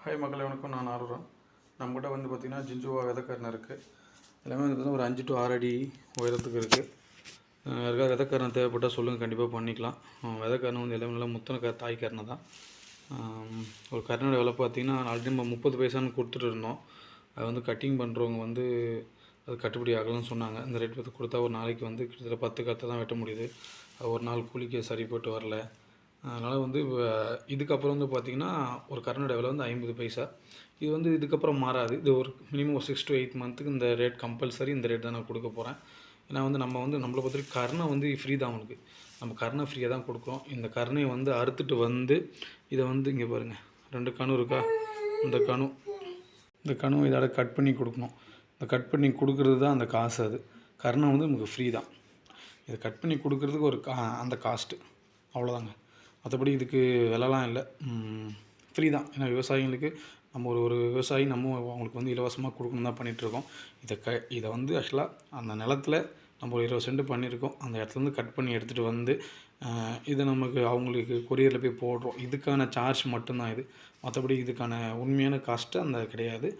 Hi மக்களே, வணக்கம். நான் ஆறுறேன். நம்மகிட்ட வந்து பார்த்திங்கன்னா ஜிஞ்சுவா விதைக்கரணை இருக்குது. எல்லாமே வந்து பார்த்திங்கன்னா ஒரு 5 to 6 அடி உயரத்துக்கு இருக்குது. யாருக்காவது விதைக்கரணை தேவைப்பட்டால் சொல்லுங்கள், கண்டிப்பாக பண்ணிக்கலாம். விதைக்கரணை வந்து எல்லாமே நல்லா முத்தின தாய் கரணை தான். ஒரு கரணோட விலை பார்த்திங்கன்னா ஆல்ரெடி நம்ம 30 பைசான்னு கொடுத்துட்டு இருந்தோம். அது வந்து கட்டிங் பண்ணுறவங்க வந்து அது கட்டுப்படி ஆகலன்னு சொன்னாங்க. இந்த ரேட் பார்த்து கொடுத்தா ஒரு நாளைக்கு வந்து கிட்டத்தட்ட 10 கத்தை தான் வெட்ட முடியுது. ஒரு நாள் கூலிக்கு சரிப்பட்டு வரல. அதனால் வந்து இதுக்கப்புறம் வந்து பார்த்திங்கன்னா ஒரு கரணோட விலை வந்து 50 பைசா. இது வந்து இதுக்கப்புறம் மாறாது. இது ஒரு மினிமம் ஒரு 6 to 8 மந்த்துக்கு இந்த ரேட் கம்பல்சரி. இந்த ரேட் தான் நான் கொடுக்க போகிறேன். ஏன்னா வந்து நம்மளை பொறுத்த வரைக்கும் கரணை வந்து ஃப்ரீ தான். அவனுக்கு நம்ம கரணை ஃப்ரீயாக தான் கொடுக்குறோம். இந்த கரணையை வந்து அறுத்துட்டு வந்து இதை வந்து இங்கே பாருங்கள், 2 கணு இருக்கா, இந்த கணு இதோட கட் பண்ணி கொடுக்கணும். இந்த கட் பண்ணி கொடுக்குறது தான் அந்த காசு. அது கரணை வந்து நமக்கு ஃப்ரீ தான். இதை கட் பண்ணி கொடுக்குறதுக்கு ஒரு அந்த காஸ்ட்டு அவ்வளோதாங்க. மற்றபடி இதுக்கு விலைலாம் இல்லை, ஃப்ரீ தான். ஏன்னா விவசாயிகளுக்கு நம்ம ஒரு விவசாயி நம்ம அவங்களுக்கு வந்து இலவசமாக கொடுக்கணும் தான் பண்ணிகிட்ருக்கோம். இதை வந்து ஆக்சுவலாக அந்த நிலத்தில் நம்ம ஒரு 20 சென்ட் பண்ணியிருக்கோம். அந்த இடத்துலேருந்து கட் பண்ணி எடுத்துகிட்டு வந்து இதை நமக்கு அவங்களுக்கு கொரியரில் போய் போடுறோம். இதுக்கான சார்ஜ் மட்டும்தான் இது. மற்றபடி இதுக்கான உண்மையான காஸ்ட்டு அந்த கிடையாது.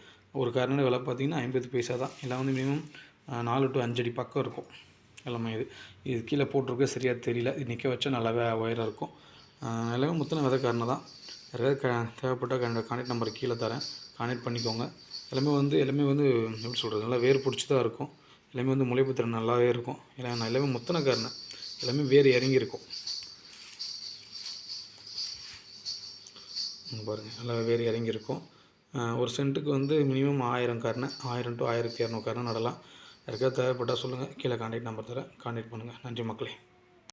ஒரு கரணை விலை பார்த்திங்கன்னா 50 பைசா தான். எல்லாம் வந்து மினிமம் 4 to 5 அடி பக்கம் இருக்கும் எல்லாமே. இது கீழே போட்டிருக்க சரியாக தெரியல. இது நிற்க வச்சா நல்லாவே உயரம் இருக்கும். எல்லாமே முத்தின விதைக்கரணை தான். யாராவது தேவைப்பட்டால் கான்டாக்ட் நம்பர் கீழே தரேன், கான்டாக்ட் பண்ணிக்கோங்க. எல்லாமே வந்து எப்படி சொல்கிறது, நல்லா வேர் பிடிச்சி தான் இருக்கும். எல்லாமே வந்து முளைப்பு திறன் நல்லாவே இருக்கும். ஏன்னா நான் எல்லாமே முத்தின கரணை, எல்லாமே வேர் இறங்கியிருக்கும். பாருங்கள், நல்லா வேர் இறங்கியிருக்கும். ஒரு சென்ட்டுக்கு வந்து மினிமம் 1000 கரணை, 1000 to 1200 கரணை நடலாம். யாருக்காவது தேவைப்பட்டால் சொல்லுங்கள், கீழே கான்டாக்ட் நம்பர் தரேன், கான்டாக்ட் பண்ணுங்கள். நன்றி மக்களே.